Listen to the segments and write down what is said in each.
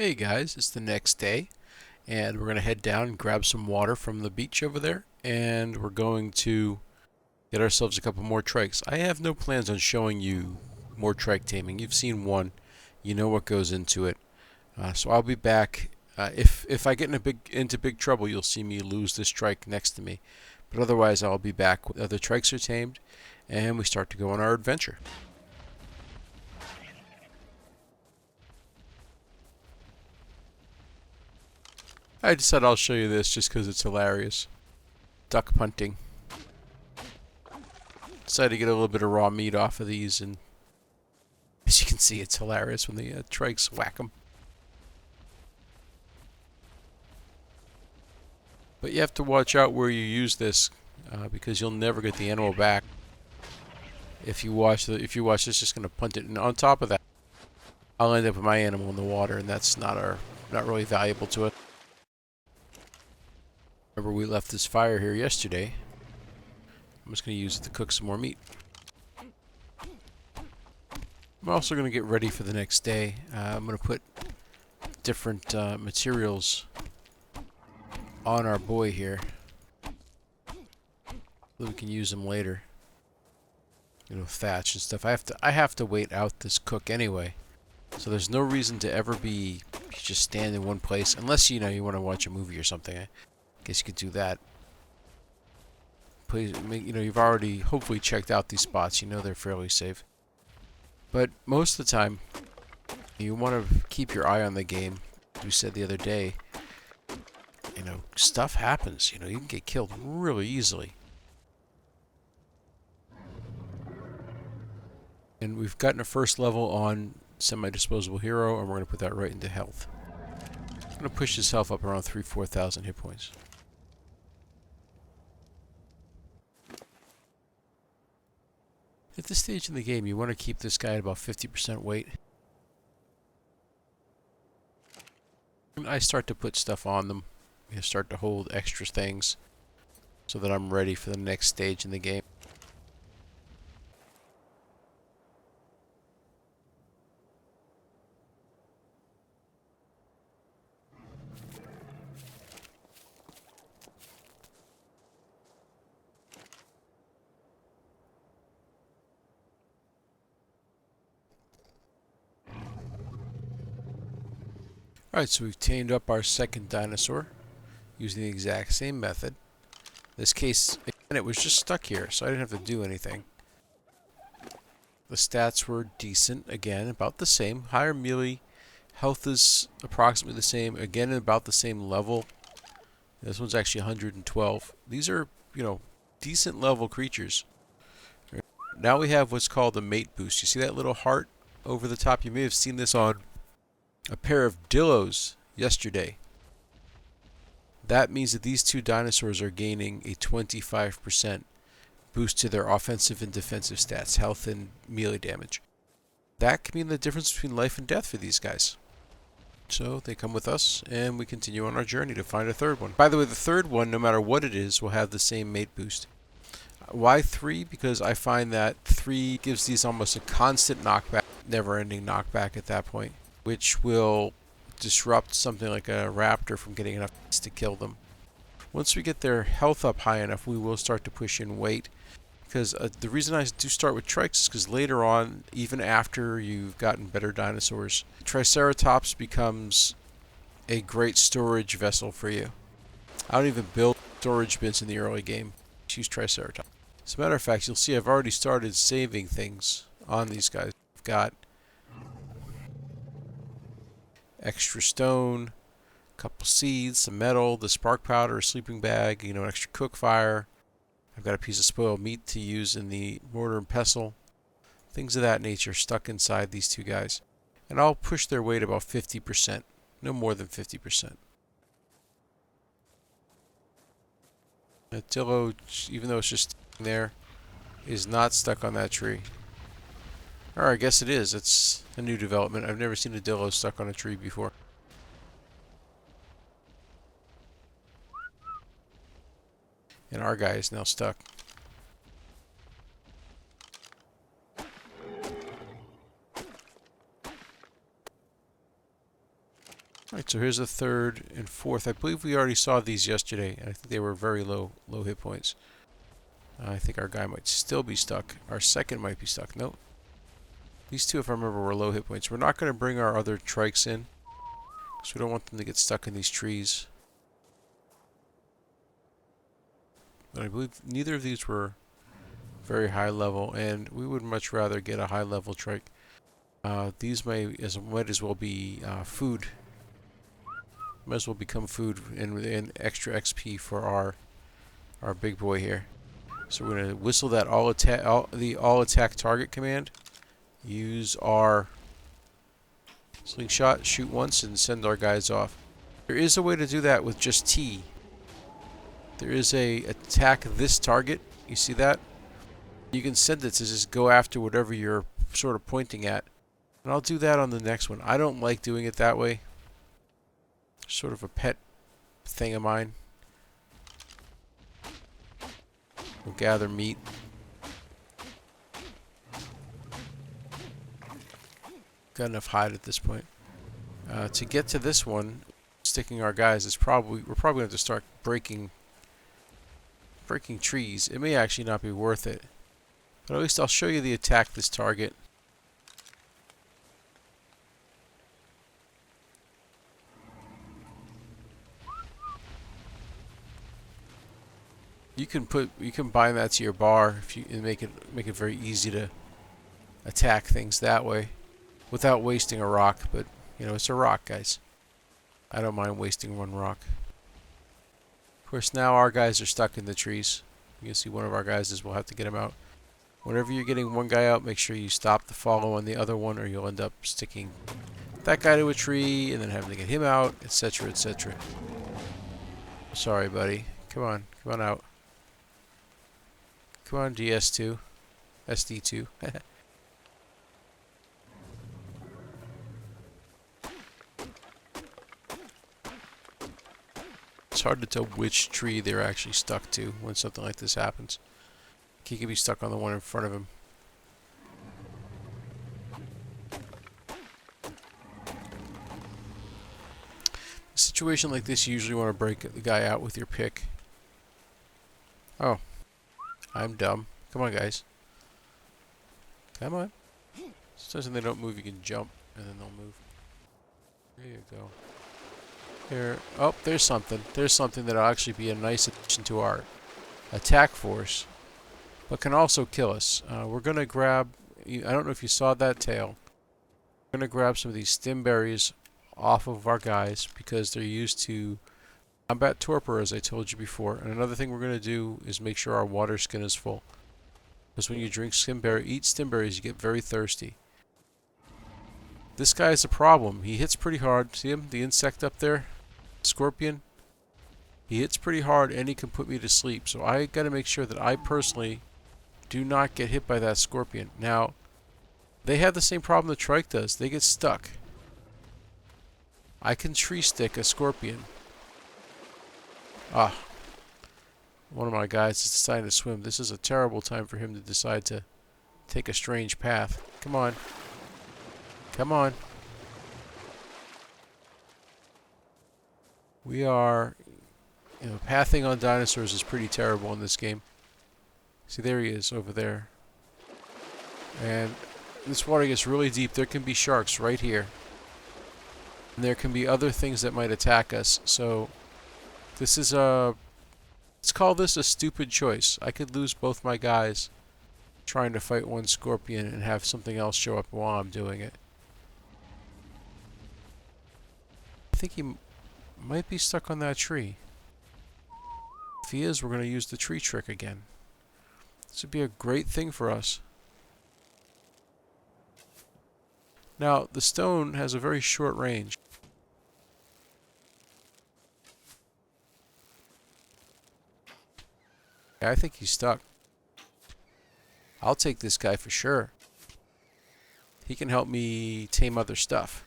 Hey guys, it's the next day, and we're going to head down and grab some water from the beach over there, and we're going to get ourselves a couple more trikes. I have no plans on showing you more trike taming. You've seen one, you know what goes into it. So I'll be back. If I get into big trouble, you'll see me lose this trike next to me. But otherwise, I'll be back when other trikes are tamed, and we start to go on our adventure. I decided I'll show you this just because it's hilarious. Duck punting. Decided to get a little bit of raw meat off of these, and as you can see, it's hilarious when the trikes whack them. But you have to watch out where you use this, because you'll never get the animal back if you watch this. Just gonna punt it, and on top of that, I'll end up with my animal in the water, and that's not really valuable to it. Remember, we left this fire here yesterday. I'm just gonna use it to cook some more meat. I'm also going to get ready for the next day. I'm going to put different materials on our boy here so we can use them later. You know, thatch and stuff. I have to wait out this cook anyway. So there's no reason to ever be just stand in one place unless you want to watch a movie or something. I guess you could do that. Please, you've already hopefully checked out these spots. You know they're fairly safe. But most of the time, you want to keep your eye on the game. We said the other day, stuff happens. You can get killed really easily. And we've gotten a first level on semi-disposable hero, and we're going to put that right into health. I'm going to push his health up around 3,000-4,000 hit points. At this stage in the game, you want to keep this guy at about 50% weight. And I start to put stuff on them. I start to hold extra things so that I'm ready for the next stage in the game. Alright, so we've tamed up our second dinosaur using the exact same method. In this case, again, it was just stuck here, so I didn't have to do anything. The stats were decent, again, about the same. Higher melee, health is approximately the same, again about the same level. This one's actually 112. These are, decent level creatures. Now we have what's called a mate boost. You see that little heart over the top? You may have seen this on a pair of dillos yesterday. That means that these two dinosaurs are gaining a 25% boost to their offensive and defensive stats, health and melee damage. That can mean the difference between life and death for these guys. So they come with us, and we continue on our journey to find a third one. By the way, the third one, no matter what it is, will have the same mate boost. Why 3? Because I find that 3 gives these almost a constant knockback, never-ending knockback at that point, which will disrupt something like a raptor from getting enough to kill them. Once we get their health up high enough, we will start to push in weight. Because the reason I do start with trikes is because later on, even after you've gotten better dinosaurs, Triceratops becomes a great storage vessel for you. I don't even build storage bins in the early game. Just use Triceratops. As a matter of fact, you'll see I've already started saving things on these guys. I've got extra stone, a couple seeds, some metal, the spark powder, a sleeping bag, an extra cook fire. I've got a piece of spoiled meat to use in the mortar and pestle. Things of that nature stuck inside these two guys. And I'll push their weight about 50%. No more than 50%. That dillo, even though it's just there, is not stuck on that tree. Or I guess it is. It's a new development. I've never seen a dillo stuck on a tree before. And our guy is now stuck. Alright, so here's the third and fourth. I believe we already saw these yesterday, and I think they were very low hit points. I think our guy might still be stuck. Our second might be stuck. Nope. These two, if I remember, were low hit points. We're not going to bring our other trikes in, because we don't want them to get stuck in these trees. But I believe neither of these were very high level, and we would much rather get a high level trike. These might as well be food. Might as well become food and extra XP for our big boy here. So we're gonna whistle that all attack target command. Use our slingshot, shoot once, and send our guys off. There is a way to do that with just T. There is a attack this target. You see that? You can send it to just go after whatever you're sort of pointing at. And I'll do that on the next one. I don't like doing it that way. Sort of a pet thing of mine. We'll gather meat. Got enough hide at this point. To get to this one, sticking our guys is we're probably going to have to start breaking trees. It may actually not be worth it, but at least I'll show you the attack this target. You can bind that to your bar and make it very easy to attack things that way without wasting a rock, but you know, it's a rock, guys. I don't mind wasting one rock. Of course, now our guys are stuck in the trees. You can see one of our guys is we'll have to get him out. Whenever you're getting one guy out, make sure you stop the follow on the other one, or you'll end up sticking that guy to a tree and then having to get him out, etc., etc. Sorry, buddy. Come on out. Come on, DS2. SD2. It's hard to tell which tree they're actually stuck to when something like this happens. He could be stuck on the one in front of him. A situation like this, you usually want to break the guy out with your pick. Oh. I'm dumb. Come on, guys. Come on. Sometimes when they don't move, you can jump, and then they'll move. There you go. Here. Oh, there's something. There's something that'll actually be a nice addition to our attack force, but can also kill us. We're going to grab... I don't know if you saw that tail. We're going to grab some of these stim berries off of our guys because they're used to combat torpor, as I told you before. And another thing we're going to do is make sure our water skin is full. Because when you drink eat stim berries, you get very thirsty. This guy is a problem. He hits pretty hard. See him? The insect up there? Scorpion? He hits pretty hard and he can put me to sleep. So I got to make sure that I personally do not get hit by that scorpion. Now, they have the same problem the trike does. They get stuck. I can tree stick a scorpion. Ah. One of my guys is deciding to swim. This is a terrible time for him to decide to take a strange path. Come on. Come on. We are... You know, pathing on dinosaurs is pretty terrible in this game. See, there he is over there. And this water gets really deep. There can be sharks right here. And there can be other things that might attack us. So, this is a... Let's call this a stupid choice. I could lose both my guys trying to fight one scorpion and have something else show up while I'm doing it. I think he might be stuck on that tree. If he is, we're going to use the tree trick again. This would be a great thing for us. Now, the stone has a very short range. I think he's stuck. I'll take this guy for sure. He can help me tame other stuff.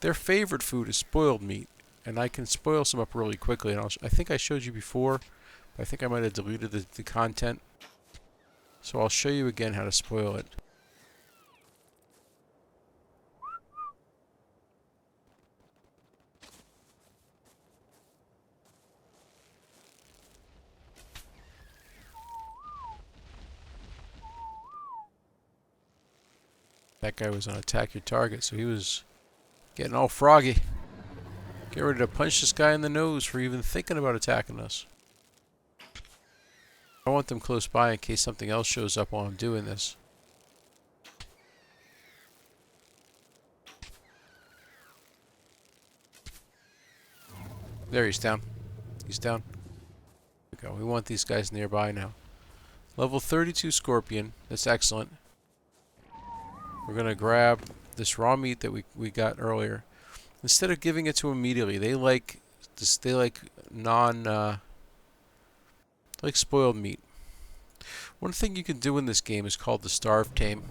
Their favorite food is spoiled meat, and I can spoil some up really quickly. And I think I showed you before, but I think I might have deleted the content. So I'll show you again how to spoil it. That guy was on attack your target, so he was getting all froggy. Get ready to punch this guy in the nose for even thinking about attacking us. I want them close by in case something else shows up while I'm doing this. There, he's down. He's down. There we go. We want these guys nearby now. Level 32 Scorpion. That's excellent. We're going to grab this raw meat that we got earlier. Instead of giving it to them immediately, they like this. They like like spoiled meat. One thing you can do in this game is called the Starve Tame.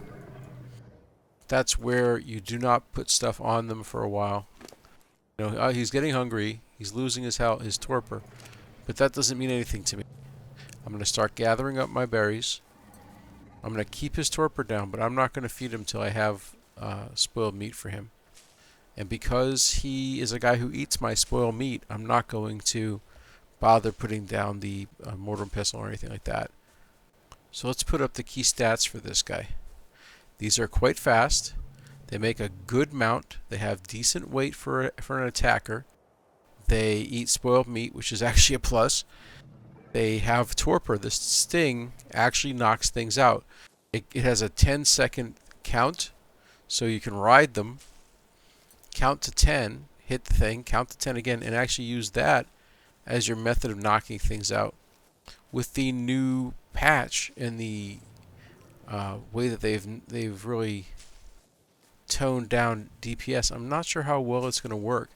That's where you do not put stuff on them for a while. You know, he's getting hungry. He's losing his health, his torpor, but that doesn't mean anything to me. I'm going to start gathering up my berries. I'm going to keep his torpor down, but I'm not going to feed him till I have spoiled meat for him. And because he is a guy who eats my spoiled meat, I'm not going to bother putting down the mortar and pestle or anything like that. So let's put up the key stats for this guy. These are quite fast. They make a good mount. They have decent weight for an attacker. They eat spoiled meat, which is actually a plus. They have torpor. The sting actually knocks things out. It has a 10-second count, so you can ride them, count to 10, hit the thing, count to 10 again, and actually use that as your method of knocking things out. With the new patch and the way that they've really toned down DPS, I'm not sure how well it's going to work,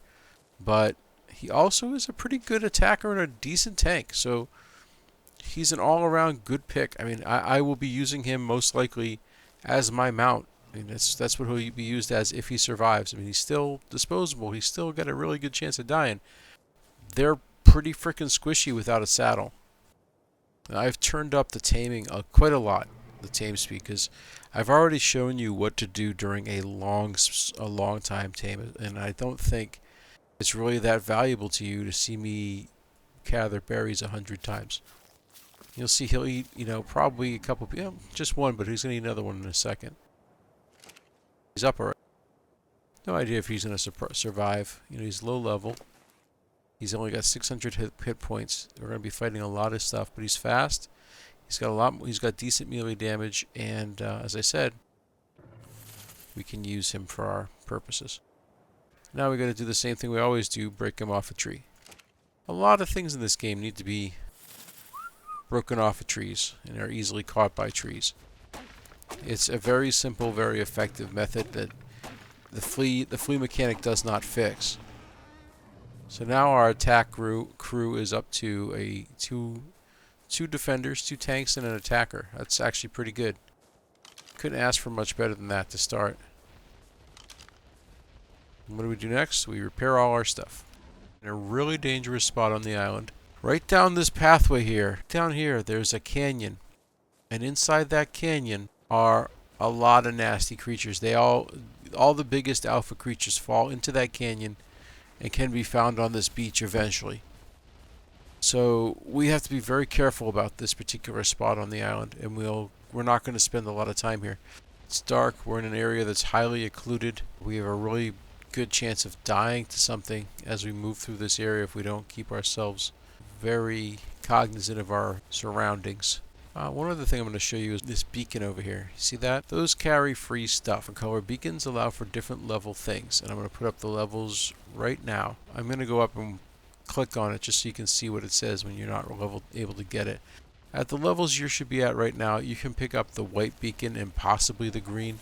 but he also is a pretty good attacker and a decent tank, so he's an all-around good pick. I mean, I will be using him most likely as my mount. I mean, that's what he'll be used as if he survives. I mean, he's still disposable. He's still got a really good chance of dying. They're pretty freaking squishy without a saddle. And I've turned up the taming quite a lot, the tame speed, because I've already shown you what to do during a long time tame, and I don't think it's really that valuable to you to see me gather berries 100 times. You'll see he'll eat, probably a couple, just one, but he's going to eat another one in a second. He's up already. No idea if he's going to survive. He's low level. He's only got 600 hit points. We're going to be fighting a lot of stuff, but he's fast. He's got decent melee damage, and as I said, we can use him for our purposes. Now we got to do the same thing we always do: break him off a tree. A lot of things in this game need to be broken off of trees and are easily caught by trees. It's a very simple, very effective method that the flea mechanic does not fix. So now our attack crew is up to two defenders, 2 tanks, and an attacker. That's actually pretty good. Couldn't ask for much better than that to start. And what do we do next? We repair all our stuff. In a really dangerous spot on the island. Right down this pathway here. Down here, there's a canyon. And inside that canyon are a lot of nasty creatures. All the biggest alpha creatures fall into that canyon and can be found on this beach eventually. So we have to be very careful about this particular spot on the island, and we're not going to spend a lot of time here. It's dark. We're in an area that's highly occluded. We have a really good chance of dying to something as we move through this area if we don't keep ourselves very cognizant of our surroundings. One other thing I'm going to show you is this beacon over here. See that? Those carry free stuff, and color beacons allow for different level things. And I'm going to put up the levels right now. I'm going to go up and click on it just so you can see what it says when you're not able to get it. At the levels you should be at right now, you can pick up the white beacon and possibly the green.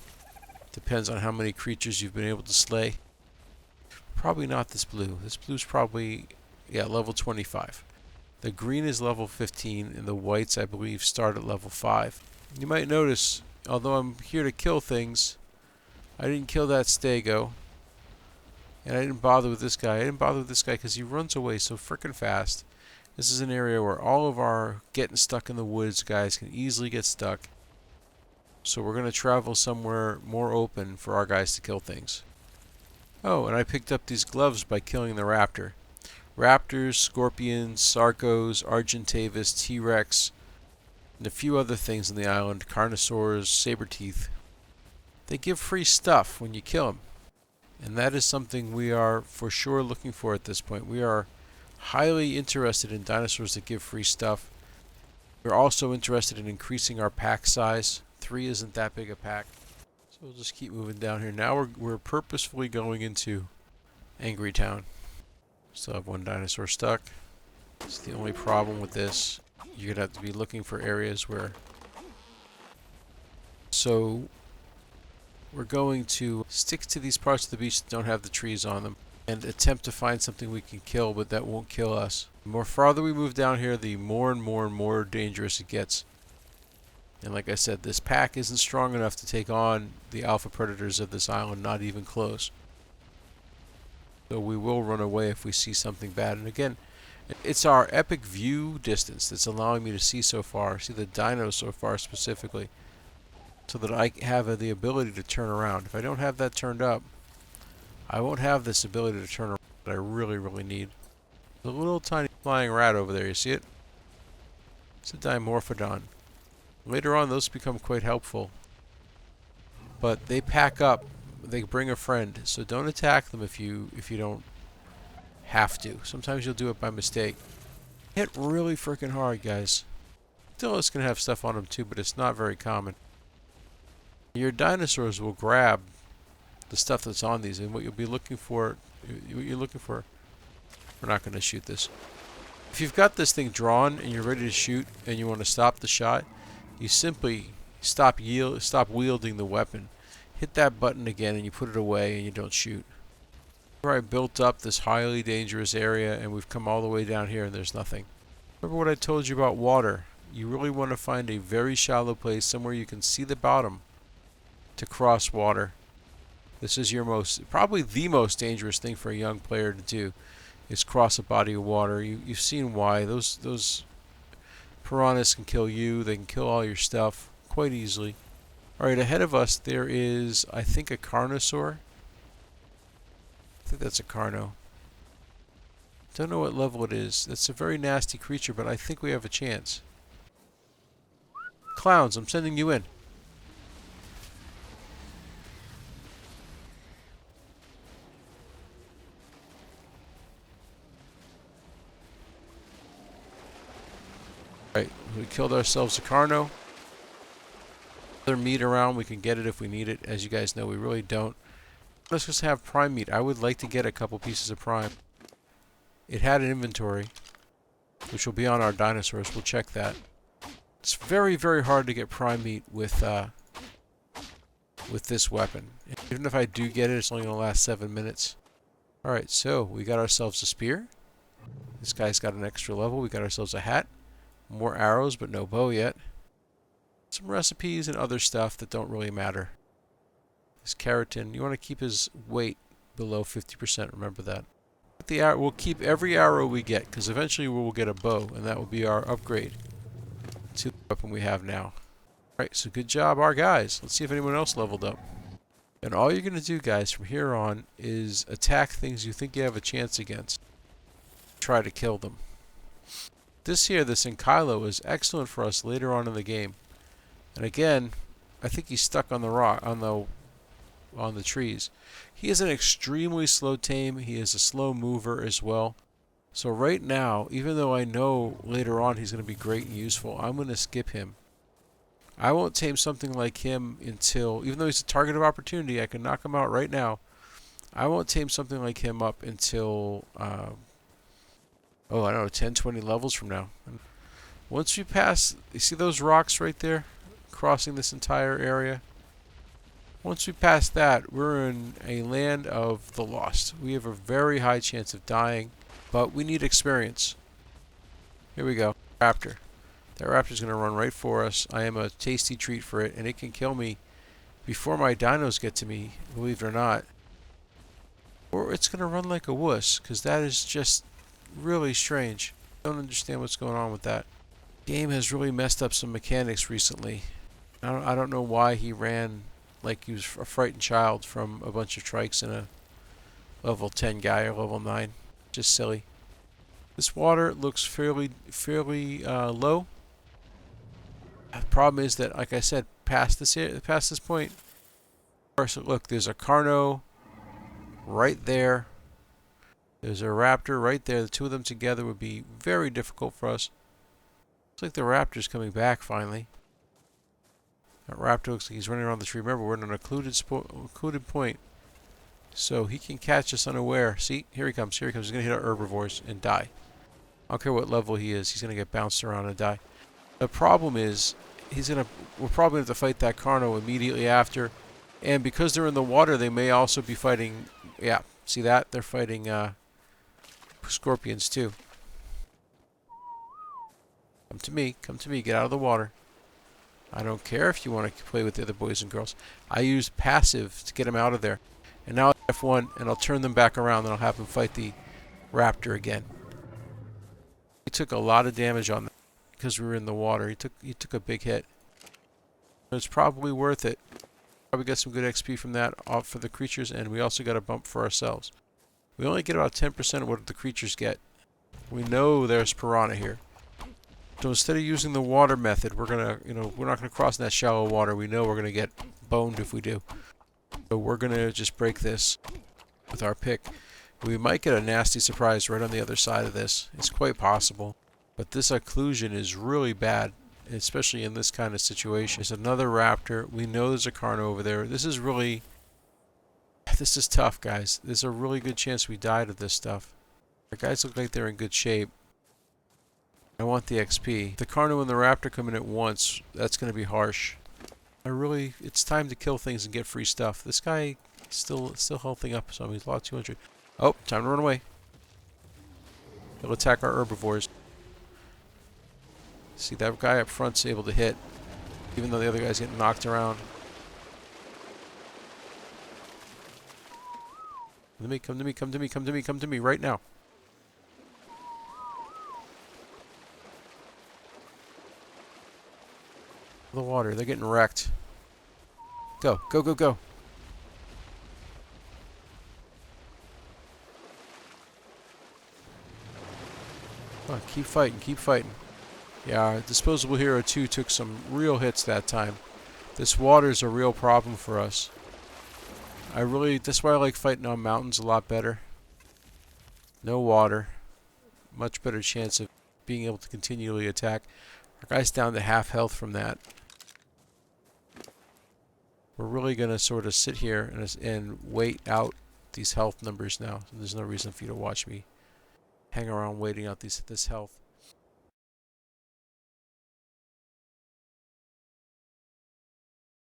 Depends on how many creatures you've been able to slay. Probably not this blue. This blue's probably, level 25. The green is level 15, and the whites, I believe, start at level 5. You might notice, although I'm here to kill things, I didn't kill that stego. And I didn't bother with this guy. I didn't bother with this guy because he runs away so frickin' fast. This is an area where all of our getting stuck in the woods guys can easily get stuck. So we're going to travel somewhere more open for our guys to kill things. Oh, and I picked up these gloves by killing the raptor. Raptors, scorpions, sarcos, argentavis, T-Rex, and a few other things on the island, carnosaurs, saber-teeth. they give free stuff when you kill them. And that is something we are for sure looking for at this point. We are highly interested in dinosaurs that give free stuff. We're also interested in increasing our pack size. 3 isn't that big a pack. So we'll just keep moving down here. Now we're purposefully going into Angry Town. Still have one dinosaur stuck. It's the only problem with this. You're going to have to be looking for areas where... So we're going to stick to these parts of the beach that don't have the trees on them and attempt to find something we can kill, but that won't kill us. The more farther we move down here, the more and more and more dangerous it gets. And like I said, this pack isn't strong enough to take on the alpha predators of this island, not even close. So we will run away if we see something bad. And again, it's our epic view distance that's allowing me to see so far, see the dinos so far specifically, so that I have the ability to turn around. If I don't have that turned up, I won't have this ability to turn around that I really, really need. There's a little tiny flying rat over there, you see it? It's a Dimorphodon. Later on, those become quite helpful. But they pack up, they bring a friend, so don't attack them if you don't have to. Sometimes you'll do it by mistake. Hit really freaking hard, guys. Still, it's going to have stuff on them too, but it's not very common. Your dinosaurs will grab the stuff that's on these, and what you'll be looking for, we're not going to shoot this. If you've got this thing drawn and you're ready to shoot and you want to stop the shot, you simply stop wielding the weapon. Hit that button again and you put it away and you don't shoot. Here I built up this highly dangerous area and we've come all the way down here and there's nothing. Remember what I told you about water? You really want to find a very shallow place, somewhere you can see the bottom, to cross water. This is probably the most dangerous thing for a young player to do, is cross a body of water. You've seen why. Those piranhas can kill you. They can kill all your stuff quite easily. Alright, ahead of us there is, I think, a Carnosaur. I think that's a Carno. Don't know what level it is. It's a very nasty creature, but I think we have a chance. Clowns, I'm sending you in. Right, we killed ourselves a Carno. Other meat around, we can get it if we need it. As you guys know, we really don't. Let's just have prime meat. I would like to get a couple pieces of prime. It had an inventory, which will be on our dinosaurs. We'll check that. It's very, very hard to get prime meat with this weapon. Even if I do get it, it's only going to last 7 minutes. Alright, so we got ourselves a spear. This guy's got an extra level. We got ourselves a hat. More arrows, but no bow yet. Some recipes and other stuff that don't really matter. This keratin, you want to keep his weight below 50%, remember that. We'll keep every arrow we get, because eventually we'll get a bow, and that will be our upgrade to the weapon we have now. Alright, so good job, our guys. Let's see if anyone else leveled up. And all you're going to do, guys, from here on is attack things you think you have a chance against. Try to kill them. This Ankylo is excellent for us later on in the game. And again, I think he's stuck on the rock, on the trees. He is an extremely slow tame. He is a slow mover as well. So right now, even though I know later on he's going to be great and useful, I'm going to skip him. I won't tame something like him until, even though he's a target of opportunity, I can knock him out right now. I won't tame something like him up until, I don't know, 10, 20 levels from now. Once we pass, you see those rocks right there, crossing this entire area? Once we pass that, we're in a land of the lost. We have a very high chance of dying, but we need experience. Here we go. Raptor. That raptor's going to run right for us. I am a tasty treat for it, and it can kill me before my dinos get to me, believe it or not. Or it's going to run like a wuss, because that is just really strange. I don't understand what's going on with that. The game has really messed up some mechanics recently. I don't know why he ran like he was a frightened child from a bunch of trikes and a level 10 guy or level 9. Just silly. This water looks fairly low. The problem is that, like I said, past this point, So look, there's a Carno right there. There's a Raptor right there. The two of them together would be very difficult for us. Looks like the Raptor's coming back finally. That Raptor looks like he's running around the tree. Remember, we're in an occluded point. So he can catch us unaware. See? Here he comes. Here he comes. He's going to hit our herbivores and die. I don't care what level he is. He's going to get bounced around and die. The problem is, we're probably going to have to fight that Carno immediately after. And because they're in the water, they may also be fighting... Yeah, see that? They're fighting scorpions too. Come to me. Come to me. Get out of the water. I don't care if you want to play with the other boys and girls. I used passive to get them out of there. And now F1, and I'll turn them back around, and I'll have them fight the Raptor again. He took a lot of damage on that because we were in the water. He took a big hit. It's probably worth it. Probably got some good XP from that off for the creatures, and we also got a bump for ourselves. We only get about 10% of what the creatures get. We know there's piranha here. So instead of using the water method, we're not gonna cross in that shallow water. We know we're gonna get boned if we do. So we're gonna just break this with our pick. We might get a nasty surprise right on the other side of this. It's quite possible. But this occlusion is really bad, especially in this kind of situation. There's another Raptor. We know there's a Carno over there. This is tough, guys. There's a really good chance we die to this stuff. The guys look like they're in good shape. I want the XP. The Carno and the Raptor come in at once. That's going to be harsh. It's time to kill things and get free stuff. This guy is still healthing up, so he's lost 200. Oh, time to run away. He'll attack our herbivores. See, that guy up front's able to hit, even though the other guy's getting knocked around. Come to me, come to me, come to me, come to me, right now. The water, they're getting wrecked. Go, go, go, go. Come on, keep fighting, keep fighting. Yeah, Disposable Hero 2 took some real hits that time. This water is a real problem for us. That's why I like fighting on mountains a lot better. No water. Much better chance of being able to continually attack. Our guy's down to half health from that. We're really going to sort of sit here and wait out these health numbers now. There's no reason for you to watch me hang around waiting out this health.